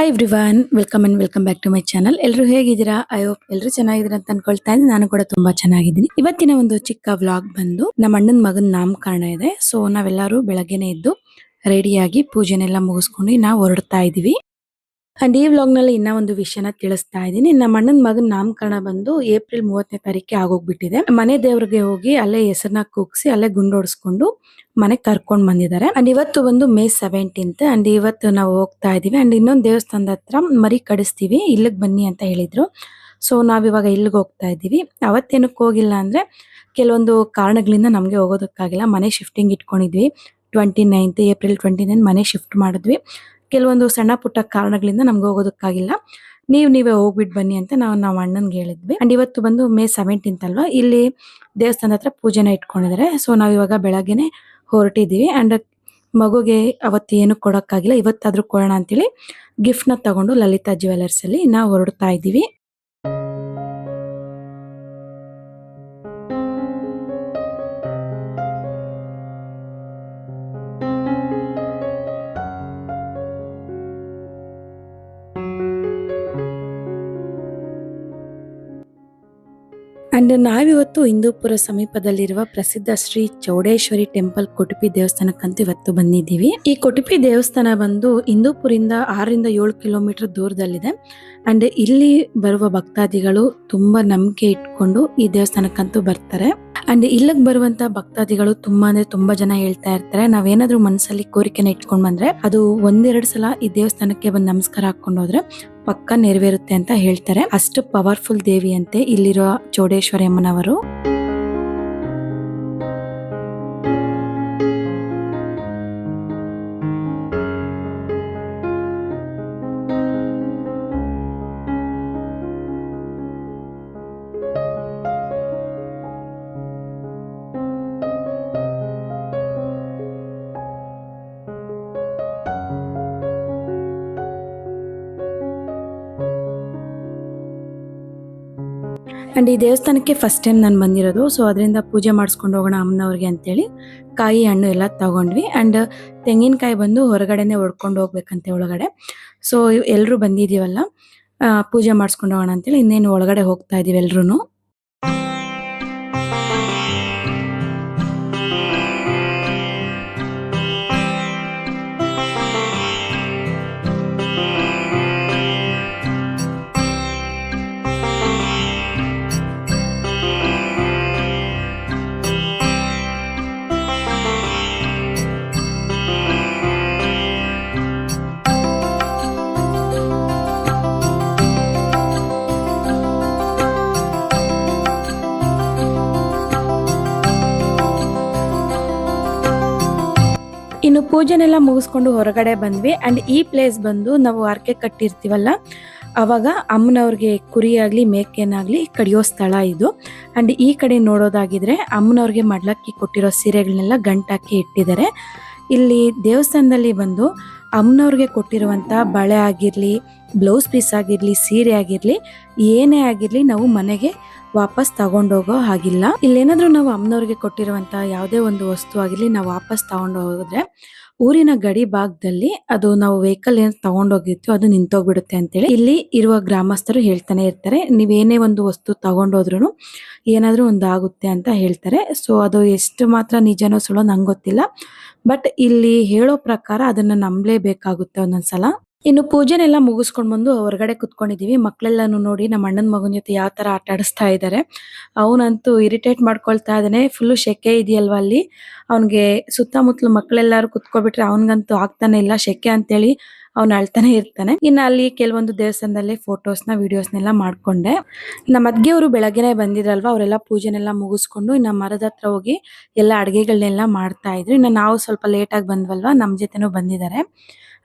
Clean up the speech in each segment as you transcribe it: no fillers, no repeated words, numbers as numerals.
Hi everyone, welcome back to my channel. ಎಲ್ಲರೂ ಹೇಗಿದ್ದೀರಾ? I hope ಎಲ್ಲರೂ ಚೆನ್ನಾಗಿದ್ದೀರಾ ಅಂತ ಅನ್ಕೊಳ್ತಾ ಇದ್ದೀನಿ. ನಾನು ಕೂಡ ತುಂಬಾ ಚೆನ್ನಾಗಿದ್ದೀನಿ. ಇವತ್ತಿನ ಒಂದು ಚಿಕ್ಕ ವ್ಲಾಗ್ ಬಂದು ನಮ್ಮ ಅಣ್ಣನ ಮಗನ ನಾಮಕರಣ ಇದೆ. ಸೊ ನಾವೆಲ್ಲರೂ ಬೆಳಗ್ಗೆನೆ ಎದ್ದು ರೆಡಿಯಾಗಿ ಪೂಜೆನೆಲ್ಲ ಮುಗಿಸ್ಕೊಂಡು ನಾವು ಹೊರಡ್ತಾ ಇದೀವಿ. ಅಂಡ್ ಈ ವ್ಲಾಗ್ ನಲ್ಲಿ ಇನ್ನ ಒಂದು ವಿಷಯನ ತಿಳಿಸ್ತಾ ಇದ್ದೀನಿ. ನಮ್ಮ ಅಣ್ಣನ ಮಗನ ನಾಮಕರಣ ಬಂದು ಏಪ್ರಿಲ್ 30ನೇ ತಾರೀಕಿಗೆ ಆಗೋಗ್ಬಿಟ್ಟಿದೆ. ಮನೆ ದೇವ್ರಿಗೆ ಹೋಗಿ ಅಲ್ಲೇ ಹೆಸರನ್ನ ಕೂಗ್ಸಿ ಅಲ್ಲೇ ಗುಂಡೋಡಿಸ್ಕೊಂಡು ಮನೆಗೆ ಕರ್ಕೊಂಡ್ ಬಂದಿದ್ದಾರೆ. ಅಂಡ್ ಇವತ್ತು ಬಂದು ಮೇ 17th ಅಂಡ್ ಇವತ್ತು ನಾವು ಹೋಗ್ತಾ ಇದೀವಿ. ಅಂಡ್ ಇನ್ನೊಂದು ದೇವಸ್ಥಾನದ ಹತ್ರ ಮರಿ ಕಡಿಸ್ತೀವಿ, ಇಲ್ಲಿಗೆ ಬನ್ನಿ ಅಂತ ಹೇಳಿದ್ರು. ಸೊ ನಾವಿವಾಗ ಇಲ್ಲಿಗೆ ಹೋಗ್ತಾ ಇದೀವಿ. ಅವತ್ತೇನಕ್ಕೆ ಹೋಗಿಲ್ಲ ಅಂದ್ರೆ ಕೆಲವೊಂದು ಕಾರಣಗಳಿಂದ ನಮ್ಗೆ ಹೋಗೋದಕ್ಕಾಗಿಲ್ಲ. ಮನೆ ಶಿಫ್ಟಿಂಗ್ ಇಟ್ಕೊಂಡಿದ್ವಿ. ಏಪ್ರಿಲ್ 29 ಮನೆ ಶಿಫ್ಟ್ ಮಾಡಿದ್ವಿ. ಕೆಲವೊಂದು ಸಣ್ಣ ಪುಟ್ಟ ಕಾರಣಗಳಿಂದ ನಮ್ಗೆ ಹೋಗೋದಕ್ಕಾಗಿಲ್ಲ. ನೀವೇ ಹೋಗ್ಬಿಟ್ಟು ಬನ್ನಿ ಅಂತ ನಾವು ಅಣ್ಣನ್ಗೆ ಹೇಳಿದ್ವಿ. ಅಂಡ್ ಇವತ್ತು ಬಂದು ಮೇ 17th ಅಲ್ವಾ, ಇಲ್ಲಿ ದೇವಸ್ಥಾನದ ಹತ್ರ ಪೂಜೆನ ಇಟ್ಕೊಂಡಿದ್ದಾರೆ. ಸೊ ನಾವಿವಾಗ ಬೆಳಗ್ಗೆನೆ ಹೊರಟಿದೀವಿ. ಅಂಡ್ ಮಗುಗೆ ಅವತ್ತು ಏನು ಕೊಡಕ್ಕಾಗಿಲ್ಲ, ಇವತ್ತಾದ್ರೂ ಕೊಡೋಣ ಅಂತೇಳಿ ಗಿಫ್ಟ್ ನ ತಗೊಂಡು ಲಲಿತಾ ಜ್ಯುವೆಲರ್ಸ್ ಅಲ್ಲಿ ನಾವು ಹೊರಡ್ತಾ ಇದೀವಿ. ಅಂಡ್ ನಾವಿವತ್ತು ಹಿಂದೂಪುರ ಸಮೀಪದಲ್ಲಿರುವ ಪ್ರಸಿದ್ಧ ಶ್ರೀ ಚೌಡೇಶ್ವರಿ ಟೆಂಪಲ್ ಕೊಟುಪಿ ದೇವಸ್ಥಾನಕ್ಕಂತೂ ಇವತ್ತು ಬಂದಿದ್ದೀವಿ. ಈ ಕೊಟುಪಿ ದೇವಸ್ಥಾನ ಬಂದು ಹಿಂದೂಪುರಿಂದ 6-7 ಕಿಲೋಮೀಟರ್ ದೂರದಲ್ಲಿದೆ. ಅಂಡ್ ಇಲ್ಲಿ ಬರುವ ಭಕ್ತಾದಿಗಳು ತುಂಬಾ ನಂಬಿಕೆ ಇಟ್ಕೊಂಡು ಈ ದೇವಸ್ಥಾನಕ್ಕಂತೂ ಬರ್ತಾರೆ. ಅಂಡ್ ಇಲ್ಲಿಗೆ ಬರುವಂತ ಭಕ್ತಾದಿಗಳು ತುಂಬಾ ಜನ ಹೇಳ್ತಾ ಇರ್ತಾರೆ, ನಾವೇನಾದ್ರೂ ಮನಸ್ಸಲ್ಲಿ ಕೋರಿಕೆನ ಇಟ್ಕೊಂಡ್ ಬಂದ್ರೆ ಅದು 1-2 ಸಲ ಈ ದೇವಸ್ಥಾನಕ್ಕೆ ಬಂದು ನಮಸ್ಕಾರ ಹಾಕೊಂಡು ಹೋದ್ರೆ ಪಕ್ಕ ನೆರವೇರುತ್ತೆ ಅಂತ ಹೇಳ್ತಾರೆ. ಅಷ್ಟು ಪವರ್ಫುಲ್ ದೇವಿ ಅಂತೆ ಇಲ್ಲಿರೋ ಚೌಡೇಶ್ವರಿ ಅಮ್ಮನವರು. ಅಂಡ್ ಈ ದೇವಸ್ಥಾನಕ್ಕೆ ಫಸ್ಟ್ ಟೈಮ್ ನಾನು ಬಂದಿರೋದು. ಸೊ ಅದರಿಂದ ಪೂಜೆ ಮಾಡಿಸ್ಕೊಂಡು ಹೋಗೋಣ ಅಮ್ಮನವ್ರಿಗೆ ಅಂತೇಳಿ ಕಾಯಿ ಹಣ್ಣು ಎಲ್ಲ ತಗೊಂಡ್ವಿ. ಅಂಡ್ ತೆಂಗಿನಕಾಯಿ ಬಂದು ಹೊರಗಡೆನೆ ಹೊಡ್ಕೊಂಡು ಹೋಗ್ಬೇಕಂತೆ ಒಳಗಡೆ. ಸೊ ಎಲ್ಲರೂ ಬಂದಿದೀವಲ್ಲ, ಪೂಜೆ ಮಾಡಿಸ್ಕೊಂಡು ಹೋಗೋಣ ಅಂತೇಳಿ ಇನ್ನೇನು ಒಳಗಡೆ ಹೋಗ್ತಾ ಇದೀವಿ ಎಲ್ರು. ಇನ್ನು ಪೂಜೆನೆಲ್ಲ ಮುಗಿಸ್ಕೊಂಡು ಹೊರಗಡೆ ಬಂದ್ವಿ. ಅಂಡ್ ಈ ಪ್ಲೇಸ್ ಬಂದು ನಾವು ಹರಕೆ ಕಟ್ಟಿರ್ತೀವಲ್ಲ, ಅವಾಗ ಅಮ್ಮನವ್ರಿಗೆ ಕುರಿ ಆಗ್ಲಿ ಮೇಕೆನಾಗ್ಲಿ ಕಡಿಯೋ ಸ್ಥಳ ಇದು. ಅಂಡ್ ಈ ಕಡೆ ನೋಡೋದಾಗಿದ್ರೆ ಅಮ್ಮನವ್ರಿಗೆ ಮಡ್ಲಕ್ಕಿ ಕೊಟ್ಟಿರೋ ಸೀರೆಗಳನ್ನೆಲ್ಲ ಗಂಟಾಕಿ ಇಟ್ಟಿದ್ದಾರೆ. ಇಲ್ಲಿ ದೇವಸ್ಥಾನದಲ್ಲಿ ಬಂದು ಅಮ್ಮನವ್ರಿಗೆ ಕೊಟ್ಟಿರುವಂತ ಬಳೆ ಆಗಿರ್ಲಿ, ಬ್ಲೌಸ್ ಪೀಸ್ ಆಗಿರ್ಲಿ, ಸೀರೆ ಆಗಿರ್ಲಿ, ಏನೇ ಆಗಿರ್ಲಿ ನಾವು ಮನೆಗೆ ವಾಪಸ್ ತಗೊಂಡೋಗೋ ಹಾಗಿಲ್ಲ. ಇಲ್ಲೇನಾದ್ರೂ ನಾವು ಅಮ್ಮನವ್ರಿಗೆ ಕೊಟ್ಟಿರುವಂತ ಯಾವುದೇ ಒಂದು ವಸ್ತು ಆಗಿರ್ಲಿ ನಾವು ವಾಪಸ್ ತಗೊಂಡು ಹೋಗಿದ್ರೆ ಊರಿನ ಗಡಿ ಭಾಗದಲ್ಲಿ ಅದು ನಾವು ವೆಹಿಕಲ್ ಏನ್ ತಗೊಂಡೋಗಿರ್ತೀವೋ ಅದು ನಿಂತೋಗ್ಬಿಡುತ್ತೆ ಅಂತೇಳಿ ಇಲ್ಲಿ ಇರುವ ಗ್ರಾಮಸ್ಥರು ಹೇಳ್ತಾನೆ ಇರ್ತಾರೆ. ನೀವೇನೇ ಒಂದು ವಸ್ತು ತಗೊಂಡೋದ್ರು ಏನಾದ್ರೂ ಒಂದು ಆಗುತ್ತೆ ಅಂತ ಹೇಳ್ತಾರೆ. ಸೊ ಅದು ಎಷ್ಟು ಮಾತ್ರ ನಿಜನೋ ಸುಳ್ಳೋ ನಂಗೆ ಗೊತ್ತಿಲ್ಲ, ಬಟ್ ಇಲ್ಲಿ ಹೇಳೋ ಪ್ರಕಾರ ಅದನ್ನ ನಂಬಲೇಬೇಕಾಗುತ್ತೆ ಒಂದೊಂದ್ಸಲ. ಇನ್ನು ಪೂಜೆನೆಲ್ಲ ಮುಗಿಸ್ಕೊಂಡ್ ಬಂದು ಹೊರಗಡೆ ಕುತ್ಕೊಂಡಿದೀವಿ. ಮಕ್ಳೆಲ್ಲಾನು ನೋಡಿ ನಮ್ಮ ಅಣ್ಣನ ಮಗನ ಜೊತೆ ಯಾವ ತರ ಆಟ ಆಡಿಸ್ತಾ ಇದ್ದಾರೆ. ಅವನಂತೂ ಇರಿಟೇಟ್ ಮಾಡ್ಕೊಳ್ತಾ ಇದ್ದಾನೆ. ಫುಲ್ಲು ಶೆಕೆ ಇದೆಯಲ್ವಾ ಅಲ್ಲಿ, ಅವನ್ಗೆ ಸುತ್ತಮುತ್ತಲು ಮಕ್ಳೆಲ್ಲಾರು ಕುತ್ಕೊಬಿಟ್ರೆ ಅವನ್ಗಂತೂ ಆಗ್ತಾನೆ ಇಲ್ಲ ಶೆಕೆ ಅಂತೇಳಿ ಅವ್ನು ಅಳ್ತಾನೆ ಇರ್ತಾನೆ. ಇನ್ನು ಅಲ್ಲಿ ಕೆಲವೊಂದು ದೇವಸ್ಥಾನದಲ್ಲಿ ವಿಡಿಯೋಸ್ನೆಲ್ಲ ಮಾಡ್ಕೊಂಡೆ. ನಮ್ಮ ಅದ್ಗೆಯವರು ಬೆಳಗ್ಗೆನೆ ಬಂದಿದ್ರಲ್ವಾ, ಅವರೆಲ್ಲ ಪೂಜೆನೆಲ್ಲ ಮುಗಿಸ್ಕೊಂಡು ಇನ್ನ ಮರದ ಹತ್ರ ಹೋಗಿ ಎಲ್ಲ ಅಡ್ಗೆಗಳನ್ನೆಲ್ಲ ಮಾಡ್ತಾ ಇದ್ರು. ಇನ್ನು ನಾವು ಸ್ವಲ್ಪ ಲೇಟ್ ಆಗಿ ಬಂದ್ವಲ್ವಾ, ನಮ್ ಜೊತೆನೂ ಬಂದಿದ್ದಾರೆ.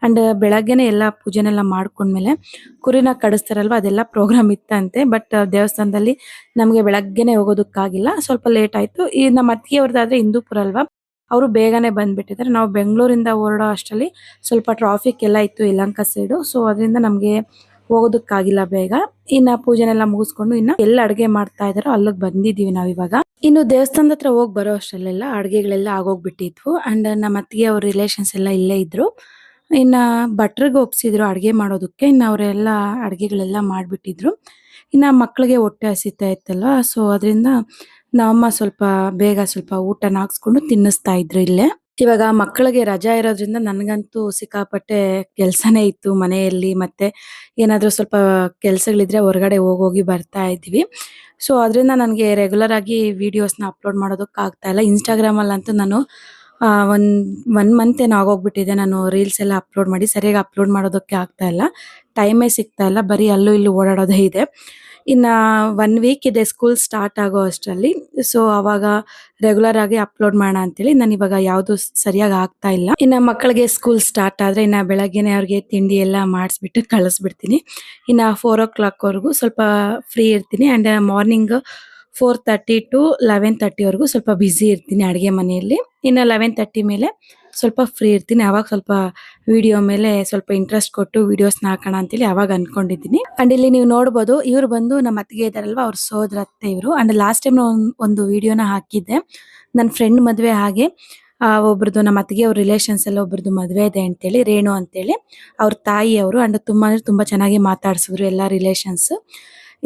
ಅಂಡ್ ಬೆಳಗ್ಗೆನೆ ಎಲ್ಲ ಪೂಜೆನೆಲ್ಲ ಮಾಡ್ಕೊಂಡ್ಮೇಲೆ ಕುರಿನ ಕಡಿಸ್ತಾರಲ್ವಾ, ಅದೆಲ್ಲ ಪ್ರೋಗ್ರಾಮ್ ಇತ್ತಂತೆ. ಬಟ್ ದೇವಸ್ಥಾನದಲ್ಲಿ ನಮ್ಗೆ ಬೆಳಗ್ಗೆನೆ ಹೋಗೋದಕ್ಕಾಗಿಲ್ಲ, ಸ್ವಲ್ಪ ಲೇಟ್ ಆಯ್ತು. ಈ ನಮ್ಮ ಅತ್ತಿಗೆಯವ್ರದ್ದಾದ್ರೆ ಹಿಂದೂಪುರ ಅಲ್ವಾ, ಅವರು ಬೇಗನೆ ಬಂದ್ಬಿಟ್ಟಿದ್ದಾರೆ. ನಾವು ಬೆಂಗಳೂರಿಂದ ಹೊರಡೋ ಅಷ್ಟರಲ್ಲಿ ಸ್ವಲ್ಪ ಟ್ರಾಫಿಕ್ ಎಲ್ಲ ಇತ್ತು ಯಲಹಂಕ ಸೈಡು. ಸೊ ಅದರಿಂದ ನಮ್ಗೆ ಹೋಗೋದಕ್ಕಾಗಿಲ್ಲ ಬೇಗ. ಇನ್ನ ಪೂಜೆನೆಲ್ಲ ಮುಗಿಸ್ಕೊಂಡು ಇನ್ನ ಎಲ್ಲ ಅಡ್ಗೆ ಮಾಡ್ತಾ ಇದಾರೋ ಅಲ್ಲಿಗೆ ಬಂದಿದೀವಿ ನಾವ್ ಇವಾಗ. ಇನ್ನು ದೇವಸ್ಥಾನದ ಹತ್ರ ಹೋಗಿ ಬರೋ ಅಷ್ಟರಲ್ಲೆಲ್ಲ ಅಡ್ಗೆಗಳೆಲ್ಲ ಆಗೋಗ್ಬಿಟ್ಟಿದ್ವು. ಅಂಡ್ ನಮ್ಮ ಅತ್ತಿಗೆ ಅವ್ರ ರಿಲೇಷನ್ಸ್ ಎಲ್ಲ ಇಲ್ಲೇ ಇದ್ರು. ಇನ್ನು ಭಟ್ರಿಗೆ ಒಪ್ಸಿದ್ರು ಅಡುಗೆ ಮಾಡೋದಕ್ಕೆ. ಇನ್ನು ಅವರೆಲ್ಲ ಅಡುಗೆಗಳೆಲ್ಲ ಮಾಡಿಬಿಟ್ಟಿದ್ರು. ಇನ್ನು ಮಕ್ಕಳಿಗೆ ಹೊಟ್ಟೆ ಹಸಿತಾ ಇತ್ತಲ್ವ, ಸೊ ಅದರಿಂದ ನಮ್ಮಮ್ಮ ಸ್ವಲ್ಪ ಬೇಗ ಸ್ವಲ್ಪ ಊಟನ ಹಾಕ್ಸ್ಕೊಂಡು ತಿನ್ನಿಸ್ತಾ ಇದ್ರು ಇಲ್ಲೇ. ಇವಾಗ ಮಕ್ಕಳಿಗೆ ರಜಾ ಇರೋದ್ರಿಂದ ನನಗಂತೂ ಸಿಕ್ಕಾಪಟ್ಟೆ ಕೆಲಸನೇ ಇತ್ತು ಮನೆಯಲ್ಲಿ. ಮತ್ತೆ ಏನಾದರೂ ಸ್ವಲ್ಪ ಕೆಲಸಗಳಿದ್ರೆ ಹೊರಗಡೆ ಹೋಗೋಗಿ ಬರ್ತಾ ಇದ್ವಿ. ಸೊ ಅದರಿಂದ ನನಗೆ ರೆಗ್ಯುಲರ್ ಆಗಿ ವಿಡಿಯೋಸ್ನ ಅಪ್ಲೋಡ್ ಮಾಡೋದಕ್ಕೆ ಆಗ್ತಾ ಇಲ್ಲ. ಇನ್ಸ್ಟಾಗ್ರಾಮಲ್ಲಂತೂ ನಾನು ಒಂದು 1 ಮಂತ್ ಏನೋ ಆಗೋಗ್ಬಿಟ್ಟಿದೆ ನಾನು ರೀಲ್ಸ್ ಎಲ್ಲ ಅಪ್ಲೋಡ್ ಮಾಡಿ. ಸರಿಯಾಗಿ ಅಪ್ಲೋಡ್ ಮಾಡೋದಕ್ಕೆ ಆಗ್ತಾ ಇಲ್ಲ, ಟೈಮೇ ಸಿಗ್ತಾ ಇಲ್ಲ. ಬರೀ ಅಲ್ಲೂ ಇಲ್ಲೂ ಓಡಾಡೋದೇ ಇದೆ. ಇನ್ನು 1 ವೀಕ್ ಇದೆ ಸ್ಕೂಲ್ ಸ್ಟಾರ್ಟ್ ಆಗೋ ಅಷ್ಟರಲ್ಲಿ. ಸೊ ಅವಾಗ ರೆಗ್ಯುಲರ್ ಆಗಿ ಅಪ್ಲೋಡ್ ಮಾಡೋಣ ಅಂತೇಳಿ ನಾನು ಇವಾಗ ಯಾವುದು ಸರಿಯಾಗಿ ಆಗ್ತಾ ಇಲ್ಲ. ಇನ್ನು ಮಕ್ಕಳಿಗೆ ಸ್ಕೂಲ್ ಸ್ಟಾರ್ಟ್ ಆದರೆ ಇನ್ನು ಬೆಳಗ್ಗೆನೆ ಅವ್ರಿಗೆ ತಿಂಡಿ ಎಲ್ಲ ಮಾಡಿಸ್ಬಿಟ್ಟು ಕಳಿಸ್ಬಿಡ್ತೀನಿ. ಇನ್ನು 4 ಓ ಕ್ಲಾಕ್ವರೆಗೂ ಸ್ವಲ್ಪ ಫ್ರೀ ಇರ್ತೀನಿ. ಆ್ಯಂಡ್ ಮಾರ್ನಿಂಗ್ 4:30 ಟು 11:30ವರೆಗೂ ಸ್ವಲ್ಪ ಬ್ಯುಸಿ ಇರ್ತೀನಿ ಅಡುಗೆ ಮನೆಯಲ್ಲಿ. ಇನ್ನು 11:30 ಮೇಲೆ ಸ್ವಲ್ಪ ಫ್ರೀ ಇರ್ತೀನಿ. ಆವಾಗ ಸ್ವಲ್ಪ ವಿಡಿಯೋ ಮೇಲೆ ಸ್ವಲ್ಪ ಇಂಟ್ರೆಸ್ಟ್ ಕೊಟ್ಟು ವಿಡಿಯೋಸ್ನ ಹಾಕೋಣ ಅಂತೇಳಿ ಆವಾಗ ಅಂದ್ಕೊಂಡಿದ್ದೀನಿ. ಆ್ಯಂಡ್ ಇಲ್ಲಿ ನೀವು ನೋಡ್ಬೋದು, ಇವ್ರು ಬಂದು ನಮ್ಮ ಅತ್ತಿಗೆ ಇದ್ದಾರಲ್ವ, ಅವ್ರ ಸೋದರತ್ತೆ ಇವರು. ಆ್ಯಂಡ್ ಲಾಸ್ಟ್ ಟೈಮ್ ಒಂದು ವಿಡಿಯೋನ ಹಾಕಿದ್ದೆ ನನ್ನ ಫ್ರೆಂಡ್ ಮದುವೆ. ಹಾಗೆ ಒಬ್ರದ್ದು ನಮ್ಮ ಅತ್ತಿಗೆ ಅವ್ರ ರಿಲೇಷನ್ಸ್ ಎಲ್ಲ ಒಬ್ರದ್ದು ಮದುವೆ ಇದೆ ಅಂತೇಳಿ, ರೇಣು ಅಂತೇಳಿ ಅವ್ರ ತಾಯಿ ಅವರು. ಆ್ಯಂಡ್ ತುಂಬ ಅಂದರೆ ತುಂಬ ಚೆನ್ನಾಗಿ ಮಾತಾಡ್ಸಿದ್ರು ಎಲ್ಲ ರಿಲೇಷನ್ಸ್.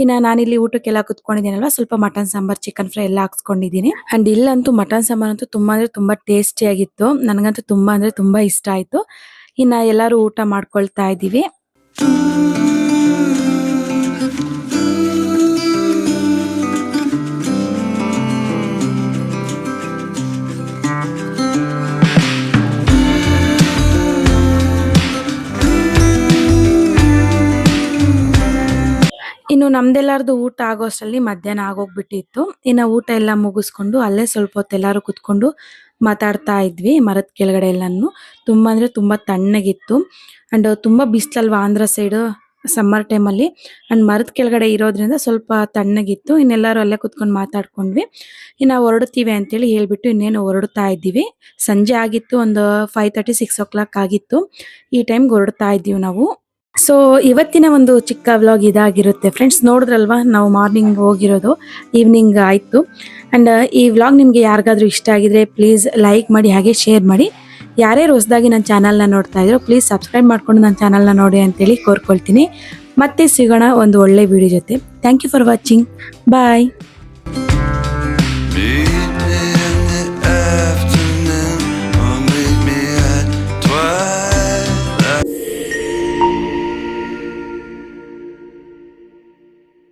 ಇನ್ನು ನಾನಿಲ್ಲಿ ಊಟಕ್ಕೆಲ್ಲ ಕುತ್ಕೊಂಡಿದ್ದೀನಲ್ವ, ಸ್ವಲ್ಪ ಮಟನ್ ಸಾಂಬಾರ್, ಚಿಕನ್ ಫ್ರೈ ಎಲ್ಲ ಹಾಕ್ಸ್ಕೊಂಡಿದ್ದೀನಿ. ಆ್ಯಂಡ್ ಇಲ್ಲಂತೂ ಮಟನ್ ಸಾಂಬಾರ್ ಅಂತೂ ತುಂಬ ಅಂದರೆ ತುಂಬ ಟೇಸ್ಟಿಯಾಗಿತ್ತು. ನನಗಂತೂ ತುಂಬ ಅಂದರೆ ತುಂಬ ಇಷ್ಟ ಆಯಿತು. ಇನ್ನು ಎಲ್ಲರೂ ಊಟ ಮಾಡ್ಕೊಳ್ತಾ ಇದ್ದೀವಿ. ಇನ್ನು ನಮ್ದೆಲ್ಲರದು ಊಟ ಆಗೋ ಅಷ್ಟರಲ್ಲಿ ಮಧ್ಯಾಹ್ನ ಆಗೋಗ್ಬಿಟ್ಟಿತ್ತು. ಇನ್ನು ಊಟ ಎಲ್ಲ ಮುಗಿಸ್ಕೊಂಡು ಅಲ್ಲೇ ಸ್ವಲ್ಪ ಹೊತ್ತು ಎಲ್ಲರೂ ಕುತ್ಕೊಂಡು ಮಾತಾಡ್ತಾ ಇದ್ವಿ ಮರದ ಕೆಳಗಡೆ ಎಲ್ಲಾನು. ತುಂಬ ಅಂದರೆ ತುಂಬ ತಣ್ಣಗಿತ್ತು. ಆ್ಯಂಡ್ ತುಂಬ ಬಿಸಿಲಲ್ವ ಆಂಧ್ರ ಸೈಡು ಸಮ್ಮರ್ ಟೈಮಲ್ಲಿ. ಆ್ಯಂಡ್ ಮರದ ಕೆಳಗಡೆ ಇರೋದ್ರಿಂದ ಸ್ವಲ್ಪ ತಣ್ಣಗಿತ್ತು. ಇನ್ನೆಲ್ಲರೂ ಅಲ್ಲೇ ಕುತ್ಕೊಂಡು ಮಾತಾಡ್ಕೊಂಡ್ವಿ. ಇನ್ನು ಹೊರಡ್ತೀವಿ ಅಂತೇಳಿ ಹೇಳ್ಬಿಟ್ಟು ಇನ್ನೇನು ಹೊರಡ್ತಾ ಇದ್ದೀವಿ. ಸಂಜೆ ಆಗಿತ್ತು, ಒಂದು 5:30 6 ಓ ಕ್ಲಾಕ್ ಆಗಿತ್ತು. ಈ ಟೈಮ್ಗೆ ಹೊರಡ್ತಾ ಇದ್ದೀವಿ ನಾವು. ಸೊ ಇವತ್ತಿನ ಒಂದು ಚಿಕ್ಕ ವ್ಲಾಗ್ ಇದಾಗಿರುತ್ತೆ ಫ್ರೆಂಡ್ಸ್. ನೋಡಿದ್ರಲ್ವಾ, ನಾವು ಮಾರ್ನಿಂಗ್ ಹೋಗಿರೋದು ಈವ್ನಿಂಗ್ ಆಯಿತು. ಆ್ಯಂಡ್ ಈ ವ್ಲಾಗ್ ನಿಮಗೆ ಯಾರಿಗಾದ್ರೂ ಇಷ್ಟ ಆಗಿದ್ರೆ ಪ್ಲೀಸ್ ಲೈಕ್ ಮಾಡಿ, ಹಾಗೆ ಶೇರ್ ಮಾಡಿ. ಯಾರ್ಯಾರು ಹೊಸದಾಗಿ ನನ್ನ ಚಾನಲ್ನ ನೋಡ್ತಾ ಇದ್ರು ಪ್ಲೀಸ್ ಸಬ್ಸ್ಕ್ರೈಬ್ ಮಾಡ್ಕೊಂಡು ನನ್ನ ಚಾನಲ್ನ ನೋಡಿ ಅಂತೇಳಿ ಕೋರ್ಕೊಳ್ತೀನಿ. ಮತ್ತೆ ಸಿಗೋಣ ಒಂದು ಒಳ್ಳೆ ವಿಡಿಯೋ ಜೊತೆ. Thank you for watching. Bye.